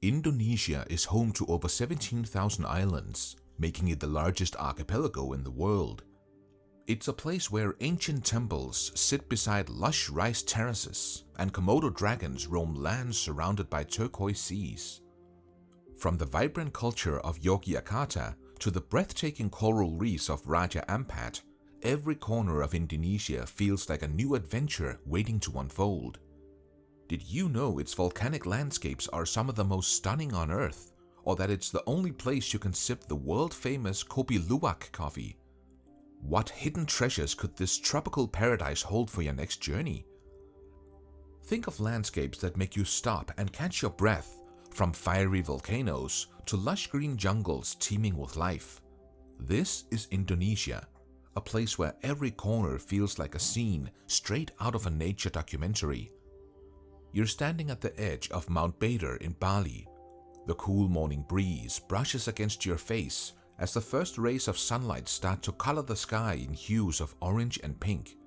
Indonesia is home to over 17,000 islands, making it the largest archipelago in the world. It's a place where ancient temples sit beside lush rice terraces and Komodo dragons roam lands surrounded by turquoise seas. From the vibrant culture of Yogyakarta to the breathtaking coral reefs of Raja Ampat, every corner of Indonesia feels like a new adventure waiting to unfold. Did you know its volcanic landscapes are some of the most stunning on Earth, or that it's the only place you can sip the world-famous Kopi Luwak coffee? What hidden treasures could this tropical paradise hold for your next journey? Think of landscapes that make you stop and catch your breath, from fiery volcanoes to lush green jungles teeming with life. This is Indonesia, a place where every corner feels like a scene straight out of a nature documentary. You're standing at the edge of Mount Bader in Bali. The cool morning breeze brushes against your face as the first rays of sunlight start to color the sky in hues of orange and pink.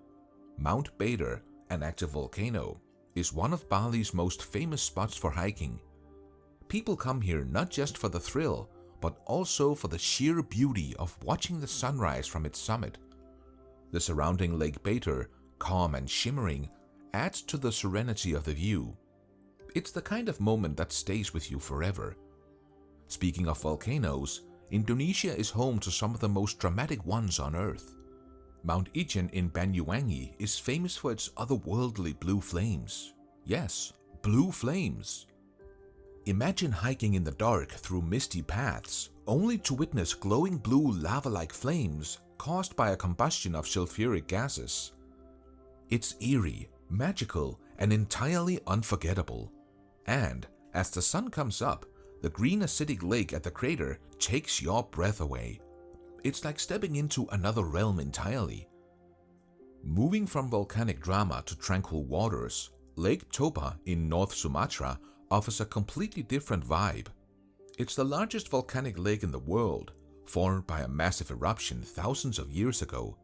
Mount Bader, an active volcano, is one of Bali's most famous spots for hiking. People come here not just for the thrill, but also for the sheer beauty of watching the sunrise from its summit. The surrounding Lake Bader, calm and shimmering, adds to the serenity of the view. It's the kind of moment that stays with you forever. Speaking of volcanoes, Indonesia is home to some of the most dramatic ones on Earth. Mount Ijen in Banyuwangi is famous for its otherworldly blue flames. Yes, blue flames. Imagine hiking in the dark through misty paths, only to witness glowing blue lava-like flames caused by a combustion of sulfuric gases. It's eerie, magical, and entirely unforgettable. And as the sun comes up, the green acidic lake at the crater takes your breath away. It's like stepping into another realm entirely. Moving from volcanic drama to tranquil waters, Lake Toba in North Sumatra offers a completely different vibe. It's the largest volcanic lake in the world, formed by a massive eruption thousands of years ago.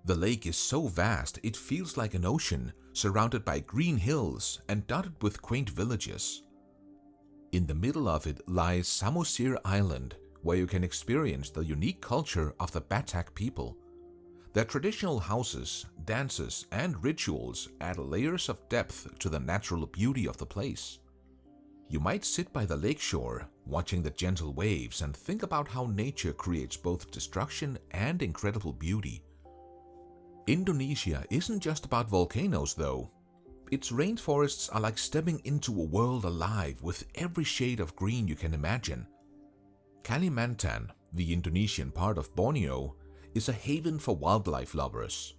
The lake is so vast it feels like an ocean, surrounded by green hills and dotted with quaint villages. In the middle of it lies Samosir Island, where you can experience the unique culture of the Batak people. Their traditional houses, dances, and rituals add layers of depth to the natural beauty of the place. You might sit by the lakeshore, watching the gentle waves, and think about how nature creates both destruction and incredible beauty. Indonesia isn't just about volcanoes though. Its rainforests are like stepping into a world alive with every shade of green you can imagine. Kalimantan, the Indonesian part of Borneo, is a haven for wildlife lovers.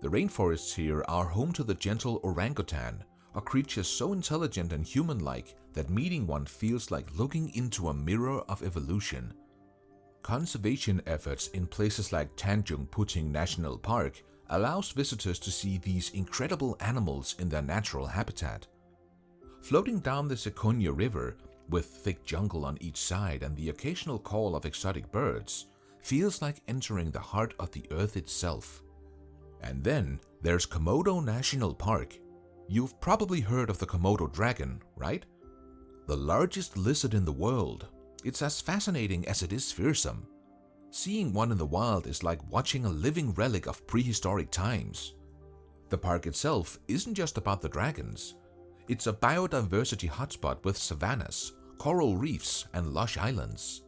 The rainforests here are home to the gentle orangutan, a creature so intelligent and human-like that meeting one feels like looking into a mirror of evolution. Conservation efforts in places like Tanjung Puting National Park allows visitors to see these incredible animals in their natural habitat. Floating down the Sekonya River, with thick jungle on each side and the occasional call of exotic birds, feels like entering the heart of the earth itself. And then there's Komodo National Park. You've probably heard of the Komodo dragon, right? The largest lizard in the world. It's as fascinating as it is fearsome. Seeing one in the wild is like watching a living relic of prehistoric times. The park itself isn't just about the dragons. It's a biodiversity hotspot with savannas, coral reefs, and lush islands.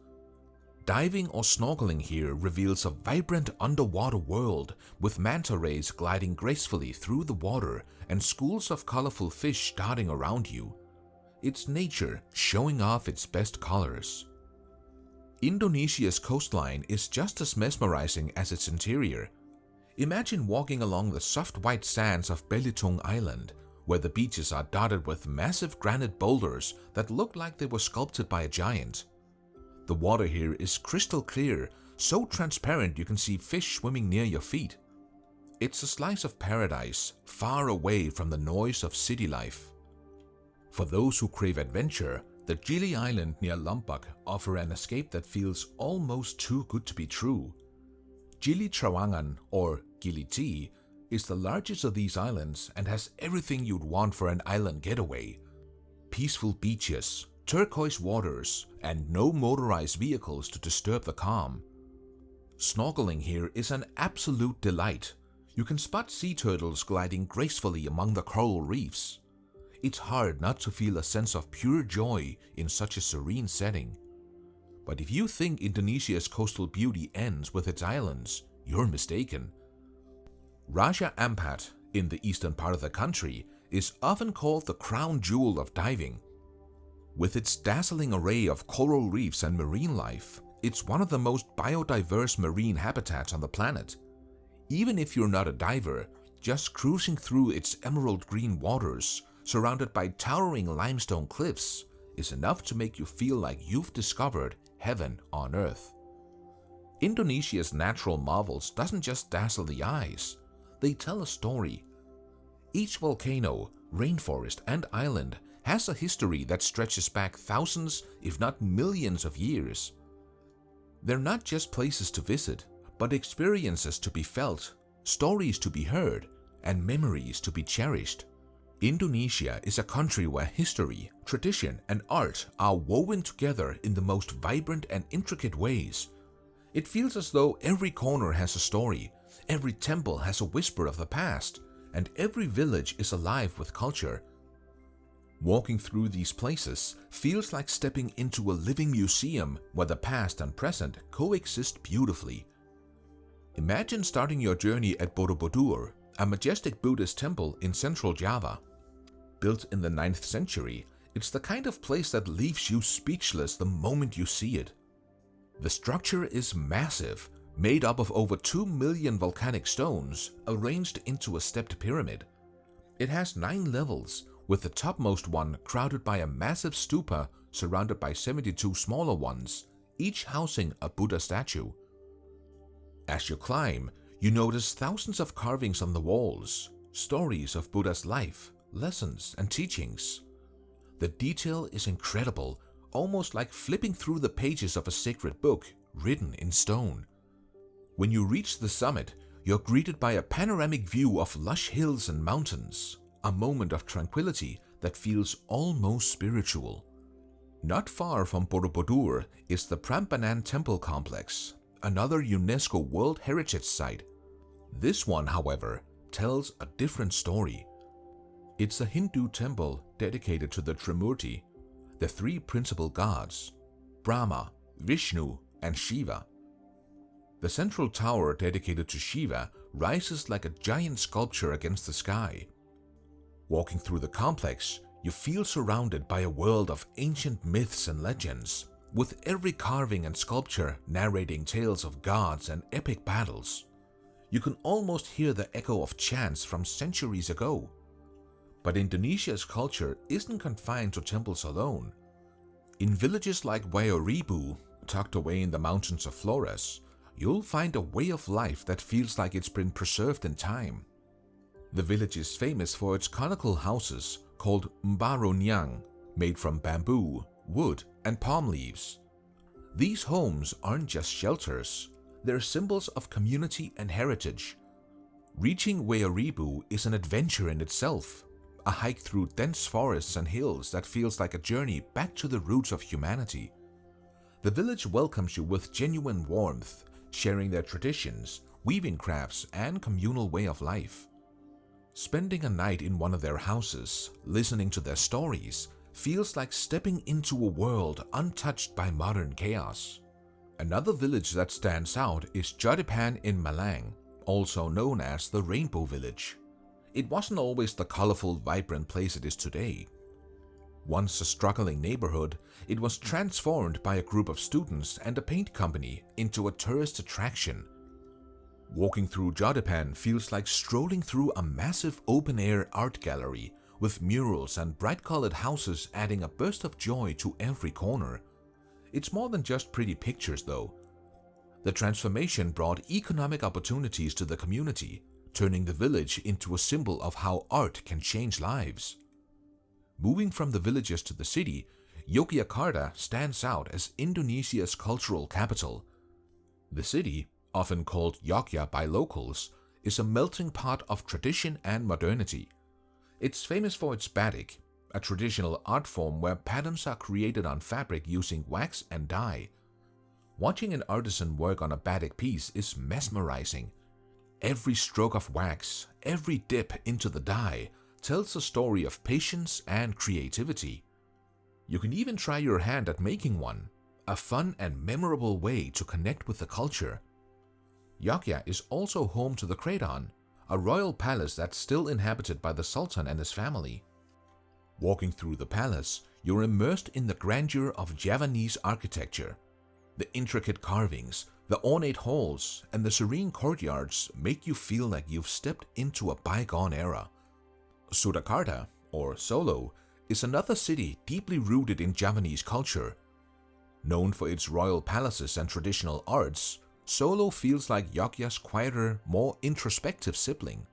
Diving or snorkeling here reveals a vibrant underwater world with manta rays gliding gracefully through the water and schools of colorful fish darting around you. It's nature showing off its best colors. Indonesia's coastline is just as mesmerizing as its interior. Imagine walking along the soft white sands of Belitung Island, where the beaches are dotted with massive granite boulders that look like they were sculpted by a giant. The water here is crystal clear, so transparent you can see fish swimming near your feet. It's a slice of paradise, far away from the noise of city life. For those who crave adventure, the Gili Island near Lombok offer an escape that feels almost too good to be true. Gili Trawangan, or Gili T, is the largest of these islands and has everything you'd want for an island getaway. Peaceful beaches, turquoise waters, and no motorized vehicles to disturb the calm. Snorkeling here is an absolute delight. You can spot sea turtles gliding gracefully among the coral reefs. It's hard not to feel a sense of pure joy in such a serene setting. But if you think Indonesia's coastal beauty ends with its islands, you're mistaken. Raja Ampat, in the eastern part of the country, is often called the crown jewel of diving. With its dazzling array of coral reefs and marine life, it's one of the most biodiverse marine habitats on the planet. Even if you're not a diver, just cruising through its emerald green waters, surrounded by towering limestone cliffs, is enough to make you feel like you've discovered heaven on earth. Indonesia's natural marvels doesn't just dazzle the eyes, they tell a story. Each volcano, rainforest, and island has a history that stretches back thousands, if not millions of years. They're not just places to visit, but experiences to be felt, stories to be heard, and memories to be cherished. Indonesia is a country where history, tradition, and art are woven together in the most vibrant and intricate ways. It feels as though every corner has a story, every temple has a whisper of the past, and every village is alive with culture. Walking through these places feels like stepping into a living museum where the past and present coexist beautifully. Imagine starting your journey at Borobudur, a majestic Buddhist temple in central Java. Built in the 9th century, it's the kind of place that leaves you speechless the moment you see it. The structure is massive, made up of over 2 million volcanic stones arranged into a stepped pyramid. It has 9 levels, with the topmost one crowded by a massive stupa surrounded by 72 smaller ones, each housing a Buddha statue. As you climb, you notice thousands of carvings on the walls, stories of Buddha's life, lessons, and teachings. The detail is incredible, almost like flipping through the pages of a sacred book written in stone. When you reach the summit, you're greeted by a panoramic view of lush hills and mountains, a moment of tranquility that feels almost spiritual. Not far from Borobudur is the Prambanan Temple Complex, another UNESCO World Heritage Site. This one, however, tells a different story. It's a Hindu temple dedicated to the Trimurti, the 3 principal gods, Brahma, Vishnu, and Shiva. The central tower dedicated to Shiva rises like a giant sculpture against the sky. Walking through the complex, you feel surrounded by a world of ancient myths and legends, with every carving and sculpture narrating tales of gods and epic battles. You can almost hear the echo of chants from centuries ago. But Indonesia's culture isn't confined to temples alone. In villages like Wayoribu, tucked away in the mountains of Flores, you'll find a way of life that feels like it's been preserved in time. The village is famous for its conical houses called Mbaronyang, made from bamboo, wood, and palm leaves. These homes aren't just shelters, they're symbols of community and heritage. Reaching Wayoribu is an adventure in itself, a hike through dense forests and hills that feels like a journey back to the roots of humanity. The village welcomes you with genuine warmth, sharing their traditions, weaving crafts, and communal way of life. Spending a night in one of their houses, listening to their stories, feels like stepping into a world untouched by modern chaos. Another village that stands out is Jodipan in Malang, also known as the Rainbow Village. It wasn't always the colorful, vibrant place it is today. Once a struggling neighborhood, it was transformed by a group of students and a paint company into a tourist attraction. Walking through Jodipan feels like strolling through a massive open-air art gallery, with murals and bright-colored houses adding a burst of joy to every corner. It's more than just pretty pictures, though. The transformation brought economic opportunities to the community, turning the village into a symbol of how art can change lives. Moving from the villages to the city, Yogyakarta stands out as Indonesia's cultural capital. The city, often called Yogya by locals, is a melting pot of tradition and modernity. It's famous for its batik, a traditional art form where patterns are created on fabric using wax and dye. Watching an artisan work on a batik piece is mesmerizing. Every stroke of wax, every dip into the dye tells a story of patience and creativity. You can even try your hand at making one, a fun and memorable way to connect with the culture. Yogyakarta is also home to the Kraton, a royal palace that's still inhabited by the Sultan and his family. Walking through the palace, you're immersed in the grandeur of Javanese architecture. The intricate carvings, the ornate halls, and the serene courtyards make you feel like you've stepped into a bygone era. Surakarta, or Solo, is another city deeply rooted in Javanese culture. Known for its royal palaces and traditional arts, Solo feels like Yogyakarta's quieter, more introspective sibling.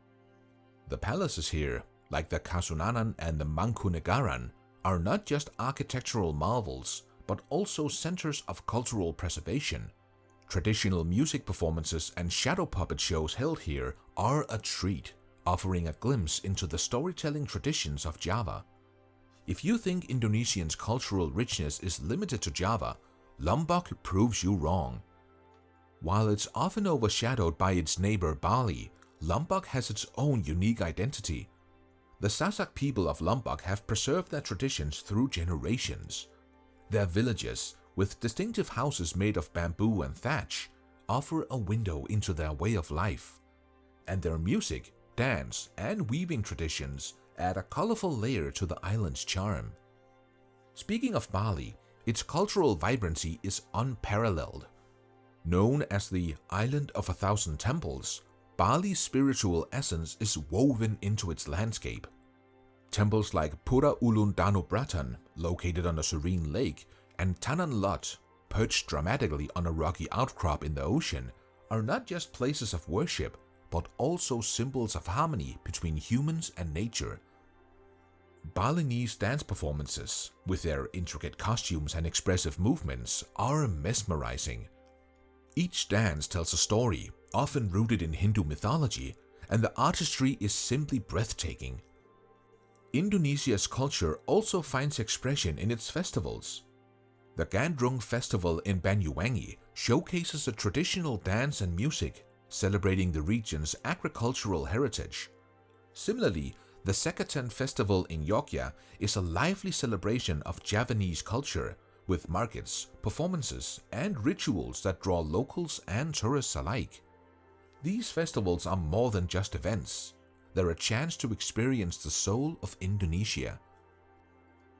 The palaces here, like the Kasunanan and the Mangkunegaran, are not just architectural marvels, but also centers of cultural preservation. Traditional music performances and shadow puppet shows held here are a treat, offering a glimpse into the storytelling traditions of Java. If you think Indonesians' cultural richness is limited to Java, Lombok proves you wrong. While it's often overshadowed by its neighbor Bali, Lombok has its own unique identity. The Sasak people of Lombok have preserved their traditions through generations. Their villages, with distinctive houses made of bamboo and thatch, offer a window into their way of life. And their music, dance, and weaving traditions add a colorful layer to the island's charm. Speaking of Bali, its cultural vibrancy is unparalleled. Known as the Island of 1,000 Temples, Bali's spiritual essence is woven into its landscape. Temples like Pura Ulun Danu Bratan, located on a serene lake, and Tanan Lot, perched dramatically on a rocky outcrop in the ocean, are not just places of worship, but also symbols of harmony between humans and nature. Balinese dance performances, with their intricate costumes and expressive movements, are mesmerizing. Each dance tells a story, often rooted in Hindu mythology, and the artistry is simply breathtaking. Indonesia's culture also finds expression in its festivals. The Gandrung Festival in Banyuwangi showcases a traditional dance and music, celebrating the region's agricultural heritage. Similarly, the Sekatan Festival in Yogyakarta is a lively celebration of Javanese culture, with markets, performances, and rituals that draw locals and tourists alike. These festivals are more than just events. They're a chance to experience the soul of Indonesia.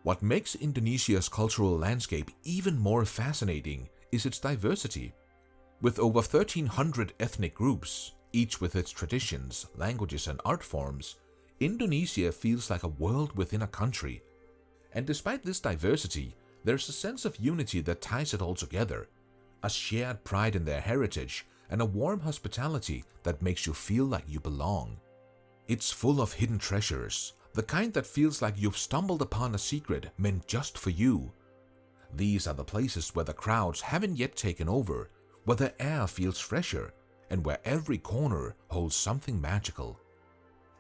What makes Indonesia's cultural landscape even more fascinating is its diversity. With over 1,300 ethnic groups, each with its traditions, languages, and art forms, Indonesia feels like a world within a country. And despite this diversity, there's a sense of unity that ties it all together, a shared pride in their heritage, and a warm hospitality that makes you feel like you belong. It's full of hidden treasures, the kind that feels like you've stumbled upon a secret meant just for you. These are the places where the crowds haven't yet taken over, where the air feels fresher, and where every corner holds something magical.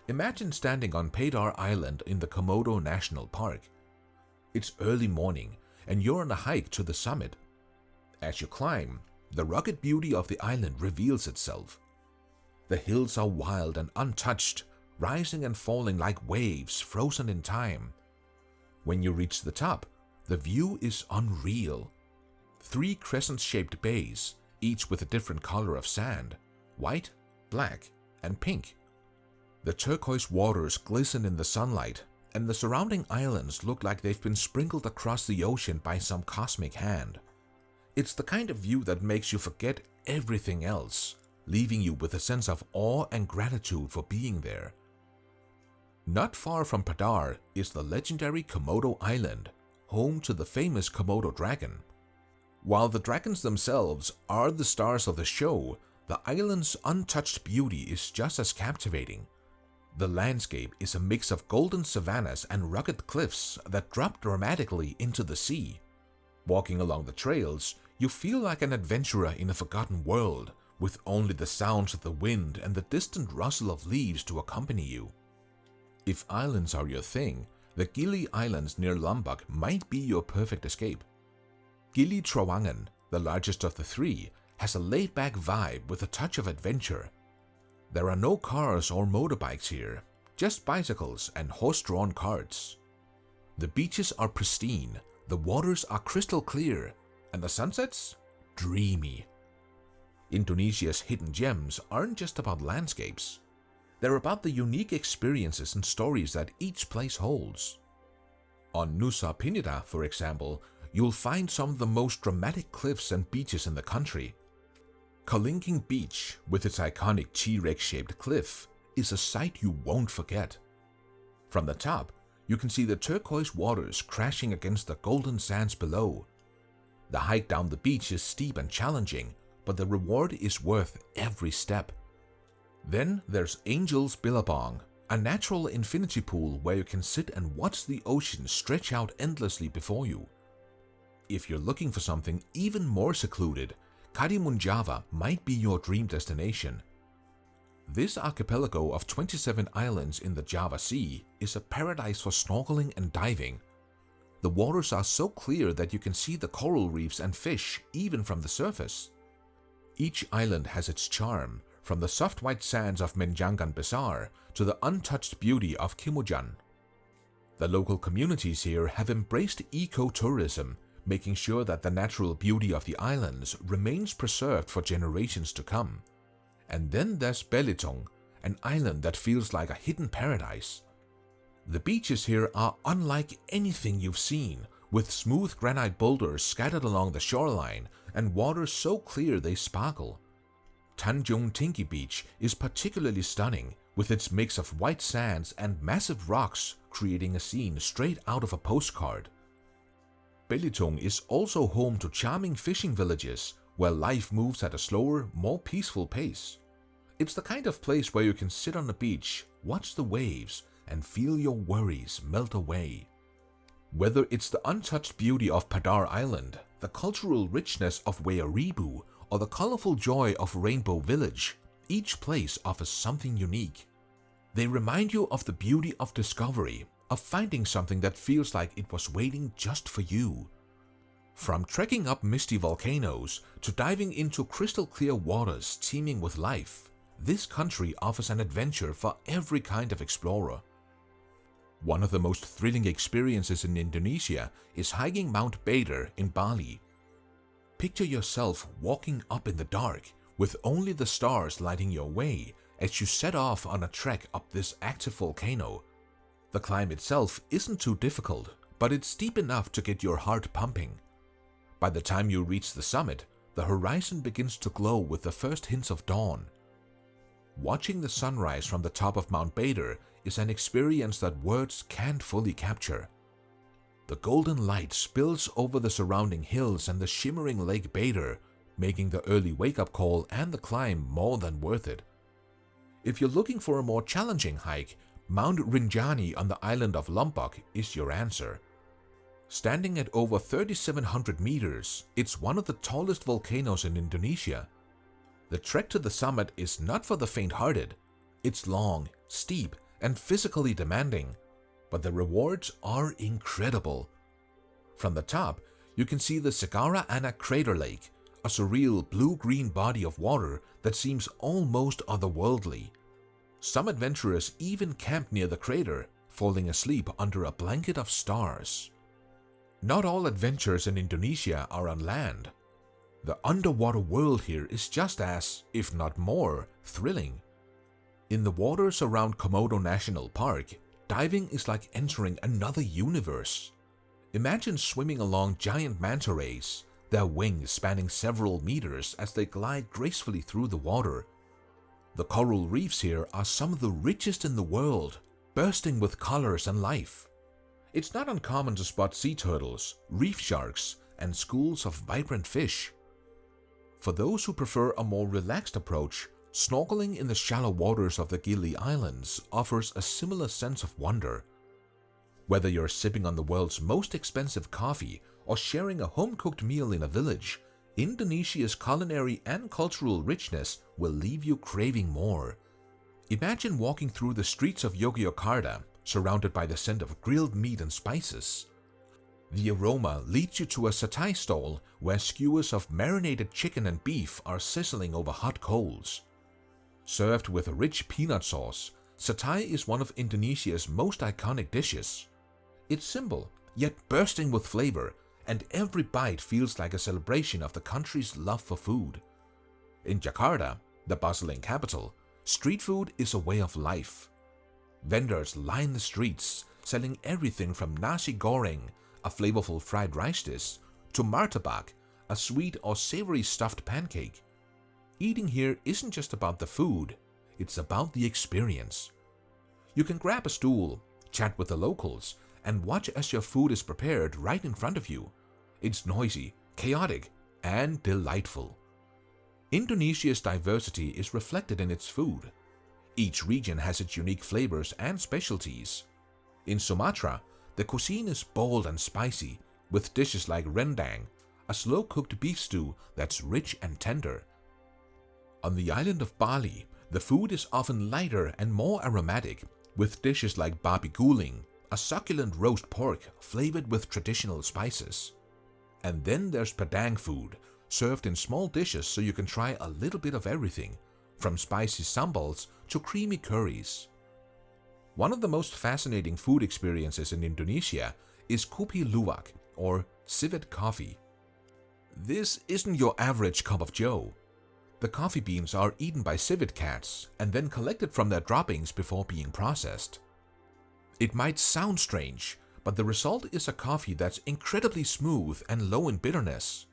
Imagine standing on Padar Island in the Komodo National Park. It's early morning, and you're on a hike to the summit. As you climb, the rugged beauty of the island reveals itself. The hills are wild and untouched, rising and falling like waves frozen in time. When you reach the top, the view is unreal. 3 crescent-shaped bays, each with a different color of sand: white, black, and pink. The turquoise waters glisten in the sunlight, and the surrounding islands look like they've been sprinkled across the ocean by some cosmic hand. It's the kind of view that makes you forget everything else, leaving you with a sense of awe and gratitude for being there. Not far from Padar is the legendary Komodo Island, home to the famous Komodo dragon. While the dragons themselves are the stars of the show, the island's untouched beauty is just as captivating. The landscape is a mix of golden savannas and rugged cliffs that drop dramatically into the sea. Walking along the trails, you feel like an adventurer in a forgotten world, with only the sounds of the wind and the distant rustle of leaves to accompany you. If islands are your thing, The Gili Islands near Lombok might be your perfect escape. Gili Trawangan, the largest of the three, has a laid-back vibe with a touch of adventure. There are no cars or motorbikes here, just bicycles and horse-drawn carts. The beaches are pristine, the waters are crystal clear, and the sunsets? Dreamy. Indonesia's hidden gems aren't just about landscapes. They're about the unique experiences and stories that each place holds. On Nusa Penida, for example, you'll find some of the most dramatic cliffs and beaches in the country. Kalingking Beach, with its iconic T-Rex-shaped cliff, is a sight you won't forget. From the top, you can see the turquoise waters crashing against the golden sands below. The hike down the beach is steep and challenging, but the reward is worth every step. Then there's Angel's Billabong, a natural infinity pool where you can sit and watch the ocean stretch out endlessly before you. If you're looking for something even more secluded, Karimun Java might be your dream destination. This archipelago of 27 islands in the Java Sea is a paradise for snorkeling and diving. The waters are so clear that you can see the coral reefs and fish even from the surface. Each island has its charm, from the soft white sands of Menjangan Besar to the untouched beauty of Kimujan. The local communities here have embraced eco-tourism, making sure that the natural beauty of the islands remains preserved for generations to come. And then there's Belitung, an island that feels like a hidden paradise. The beaches here are unlike anything you've seen, with smooth granite boulders scattered along the shoreline and waters so clear they sparkle. Tanjung Tinggi Beach is particularly stunning, with its mix of white sands and massive rocks creating a scene straight out of a postcard. Belitung is also home to charming fishing villages, where life moves at a slower, more peaceful pace. It's the kind of place where you can sit on the beach, watch the waves, and feel your worries melt away. Whether it's the untouched beauty of Padar Island, the cultural richness of Wearibu, or the colorful joy of Rainbow Village, each place offers something unique. They remind you of the beauty of discovery, of finding something that feels like it was waiting just for you. From trekking up misty volcanoes to diving into crystal clear waters teeming with life, this country offers an adventure for every kind of explorer. One of the most thrilling experiences in Indonesia is hiking Mount Bader in Bali. Picture yourself walking up in the dark, with only the stars lighting your way as you set off on a trek up this active volcano. The climb itself isn't too difficult, but it's steep enough to get your heart pumping. By the time you reach the summit, the horizon begins to glow with the first hints of dawn. Watching the sunrise from the top of Mount Bader is an experience that words can't fully capture. The golden light spills over the surrounding hills and the shimmering Lake Bader, making the early wake-up call and the climb more than worth it. If you're looking for a more challenging hike, Mount Rinjani on the island of Lombok is your answer. Standing at over 3,700 meters, it's one of the tallest volcanoes in Indonesia. The trek to the summit is not for the faint-hearted. It's long, steep, and physically demanding, but the rewards are incredible. From the top, you can see the Segara Anak Crater Lake, a surreal blue-green body of water that seems almost otherworldly. Some adventurers even camp near the crater, falling asleep under a blanket of stars. Not all adventures in Indonesia are on land. The underwater world here is just as, if not more, thrilling. In the waters around Komodo National Park, diving is like entering another universe. Imagine swimming along giant manta rays, their wings spanning several meters as they glide gracefully through the water. The coral reefs here are some of the richest in the world, bursting with colors and life. It's not uncommon to spot sea turtles, reef sharks, and schools of vibrant fish. For those who prefer a more relaxed approach, snorkeling in the shallow waters of the Gili Islands offers a similar sense of wonder. Whether you're sipping on the world's most expensive coffee or sharing a home-cooked meal in a village, Indonesia's culinary and cultural richness will leave you craving more. Imagine walking through the streets of Yogyakarta, surrounded by the scent of grilled meat and spices. The aroma leads you to a satay stall where skewers of marinated chicken and beef are sizzling over hot coals. Served with a rich peanut sauce, satay is one of Indonesia's most iconic dishes. It's simple, yet bursting with flavor, and every bite feels like a celebration of the country's love for food. In Jakarta, the bustling capital, street food is a way of life. Vendors line the streets, selling everything from nasi goreng, a flavorful fried rice dish, to martabak, a sweet or savory stuffed pancake. Eating here isn't just about the food, it's about the experience. You can grab a stool, chat with the locals, and watch as your food is prepared right in front of you. It's noisy, chaotic, and delightful. Indonesia's diversity is reflected in its food. Each region has its unique flavors and specialties. In Sumatra, the cuisine is bold and spicy, with dishes like rendang, a slow-cooked beef stew that's rich and tender. On the island of Bali, the food is often lighter and more aromatic, with dishes like babi guling, a succulent roast pork flavored with traditional spices. And then there's Padang food, served in small dishes so you can try a little bit of everything, from spicy sambals to creamy curries. One of the most fascinating food experiences in Indonesia is kopi luwak, or civet coffee. This isn't your average cup of joe. The coffee beans are eaten by civet cats and then collected from their droppings before being processed. It might sound strange, but the result is a coffee that's incredibly smooth and low in bitterness.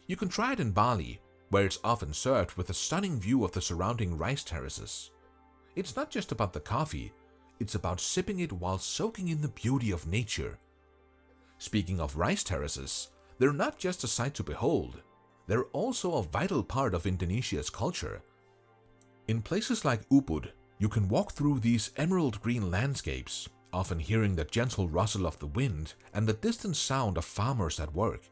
You can try it in Bali, where it's often served with a stunning view of the surrounding rice terraces. It's not just about the coffee, it's about sipping it while soaking in the beauty of nature. Speaking of rice terraces, they're not just a sight to behold, they're also a vital part of Indonesia's culture. In places like Ubud, you can walk through these emerald green landscapes, often hearing the gentle rustle of the wind and the distant sound of farmers at work.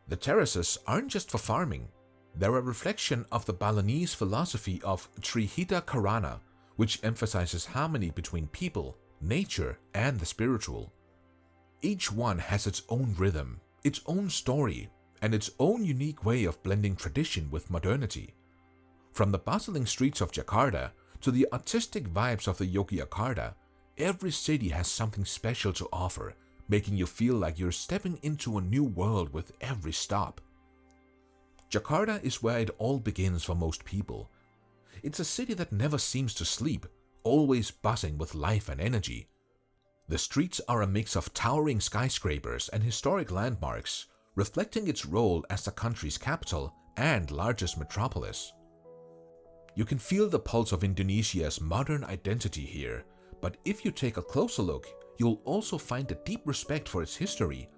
The terraces aren't just for farming, they're a reflection of the Balinese philosophy of Trihita Karana, which emphasizes harmony between people, nature, and the spiritual. Each one has its own rhythm, its own story, and its own unique way of blending tradition with modernity. From the bustling streets of Jakarta to the artistic vibes of the Yogyakarta, every city has something special to offer, making you feel like you're stepping into a new world with every stop. Jakarta is where it all begins for most people. It's a city that never seems to sleep, always buzzing with life and energy. The streets are a mix of towering skyscrapers and historic landmarks, reflecting its role as the country's capital and largest metropolis. You can feel the pulse of Indonesia's modern identity here, but if you take a closer look, you'll also find a deep respect for its history.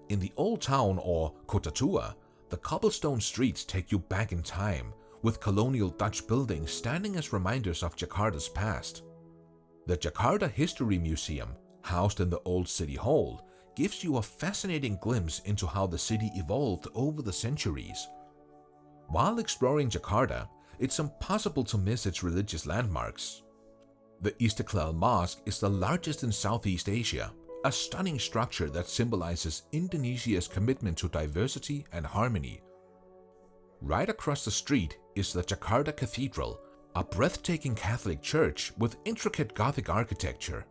In the Old Town, or Kota Tua, the cobblestone streets take you back in time, with colonial Dutch buildings standing as reminders of Jakarta's past. The Jakarta History Museum, housed in the Old City Hall, gives you a fascinating glimpse into how the city evolved over the centuries. While exploring Jakarta, it's impossible to miss its religious landmarks. The Istiqlal Mosque is the largest in Southeast Asia, a stunning structure that symbolizes Indonesia's commitment to diversity and harmony. Right across the street is the Jakarta Cathedral, a breathtaking Catholic church with intricate Gothic architecture.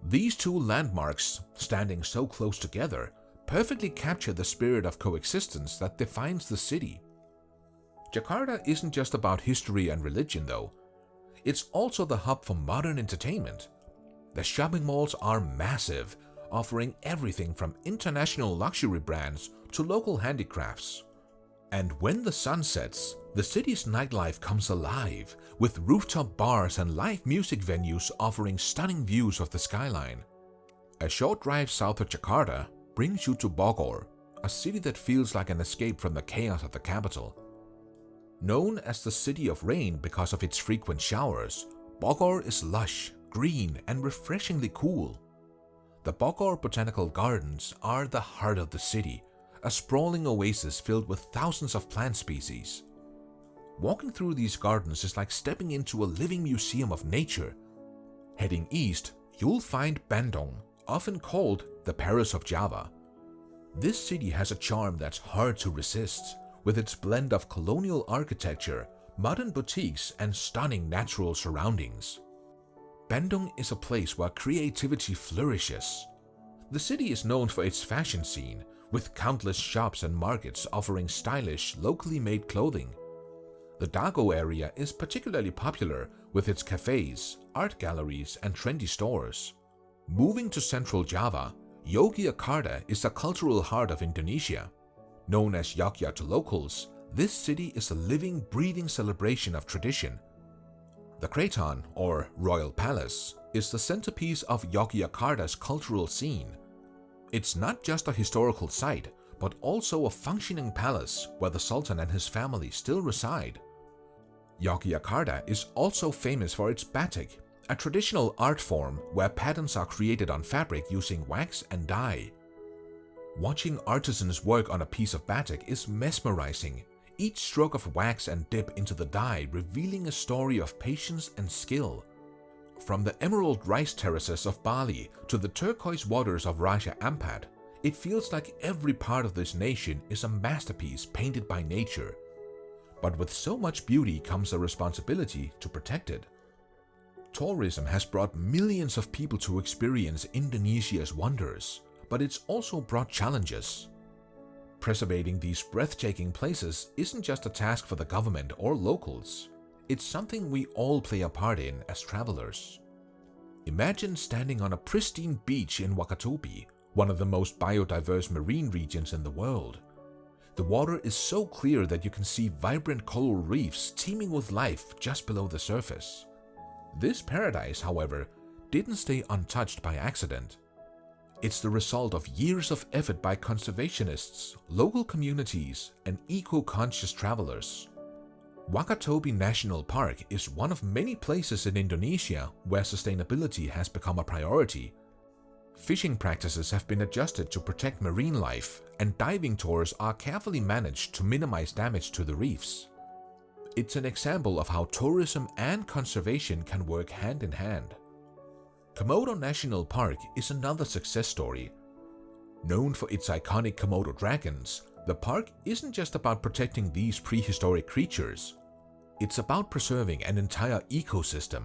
These two landmarks, standing so close together, perfectly capture the spirit of coexistence that defines the city. Jakarta isn't just about history and religion though. It's also the hub for modern entertainment. The shopping malls are massive, offering everything from international luxury brands to local handicrafts. And when the sun sets, the city's nightlife comes alive, with rooftop bars and live music venues offering stunning views of the skyline. A short drive south of Jakarta brings you to Bogor, a city that feels like an escape from the chaos of the capital. Known as the City of Rain because of its frequent showers, Bogor is lush, green, and refreshingly cool. The Bogor Botanical Gardens are the heart of the city, a sprawling oasis filled with thousands of plant species. Walking through these gardens is like stepping into a living museum of nature. Heading east, you'll find Bandung, often called the Paris of Java. This city has a charm that's hard to resist, with its blend of colonial architecture, modern boutiques, and stunning natural surroundings. Bandung is a place where creativity flourishes. The city is known for its fashion scene, with countless shops and markets offering stylish, locally made clothing. The Dago area is particularly popular with its cafes, art galleries, and trendy stores. Moving to central Java, Yogyakarta is the cultural heart of Indonesia. Known as Yogyakarta to locals, this city is a living, breathing celebration of tradition. The Kraton, or Royal Palace, is the centerpiece of Yogyakarta's cultural scene. It's not just a historical site, but also a functioning palace where the Sultan and his family still reside. Yogyakarta is also famous for its batik, a traditional art form where patterns are created on fabric using wax and dye. Watching artisans work on a piece of batik is mesmerizing, each stroke of wax and dip into the dye revealing a story of patience and skill. From the emerald rice terraces of Bali to the turquoise waters of Raja Ampat, it feels like every part of this nation is a masterpiece painted by nature. But with so much beauty comes a responsibility to protect it. Tourism has brought millions of people to experience Indonesia's wonders, but it's also brought challenges. Preserving these breathtaking places isn't just a task for the government or locals. It's something we all play a part in as travelers. Imagine standing on a pristine beach in Wakatobi, one of the most biodiverse marine regions in the world. The water is so clear that you can see vibrant coral reefs teeming with life just below the surface. This paradise, however, didn't stay untouched by accident. It's the result of years of effort by conservationists, local communities, and eco-conscious travelers. Wakatobi National Park is one of many places in Indonesia where sustainability has become a priority. Fishing practices have been adjusted to protect marine life, and diving tours are carefully managed to minimize damage to the reefs. It's an example of how tourism and conservation can work hand in hand. Komodo National Park is another success story. Known for its iconic Komodo dragons, the park isn't just about protecting these prehistoric creatures. It's about preserving an entire ecosystem.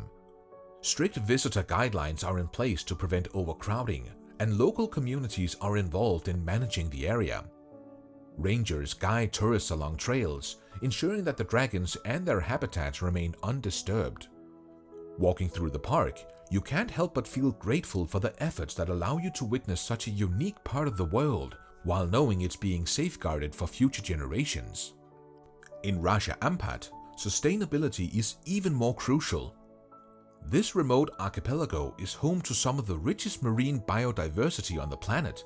Strict visitor guidelines are in place to prevent overcrowding, and local communities are involved in managing the area. Rangers guide tourists along trails, ensuring that the dragons and their habitats remain undisturbed. Walking through the park, you can't help but feel grateful for the efforts that allow you to witness such a unique part of the world while knowing it's being safeguarded for future generations. In Raja Ampat, sustainability is even more crucial. This remote archipelago is home to some of the richest marine biodiversity on the planet.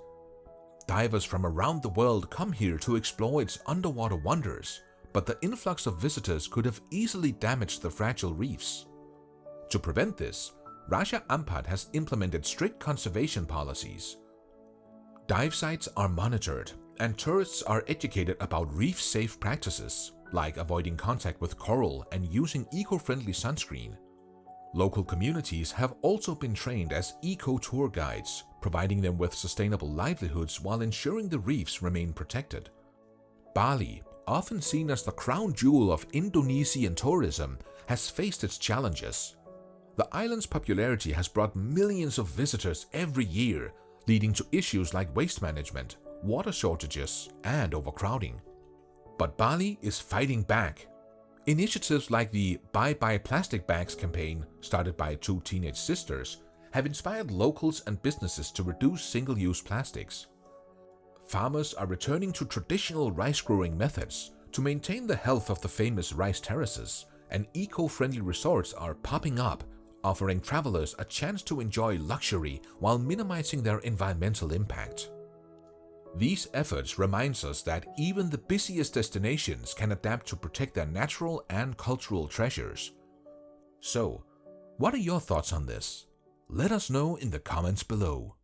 Divers from around the world come here to explore its underwater wonders, but the influx of visitors could have easily damaged the fragile reefs. To prevent this, Raja Ampat has implemented strict conservation policies. Dive sites are monitored, and tourists are educated about reef-safe practices, like avoiding contact with coral and using eco-friendly sunscreen. Local communities have also been trained as eco-tour guides, providing them with sustainable livelihoods while ensuring the reefs remain protected. Bali, often seen as the crown jewel of Indonesian tourism, has faced its challenges. The island's popularity has brought millions of visitors every year, leading to issues like waste management, water shortages, and overcrowding. But Bali is fighting back. Initiatives like the Bye Bye Plastic Bags campaign, started by two teenage sisters, have inspired locals and businesses to reduce single-use plastics. Farmers are returning to traditional rice-growing methods to maintain the health of the famous rice terraces, and eco-friendly resorts are popping up, offering travelers a chance to enjoy luxury while minimizing their environmental impact. These efforts remind us that even the busiest destinations can adapt to protect their natural and cultural treasures. So, what are your thoughts on this? Let us know in the comments below.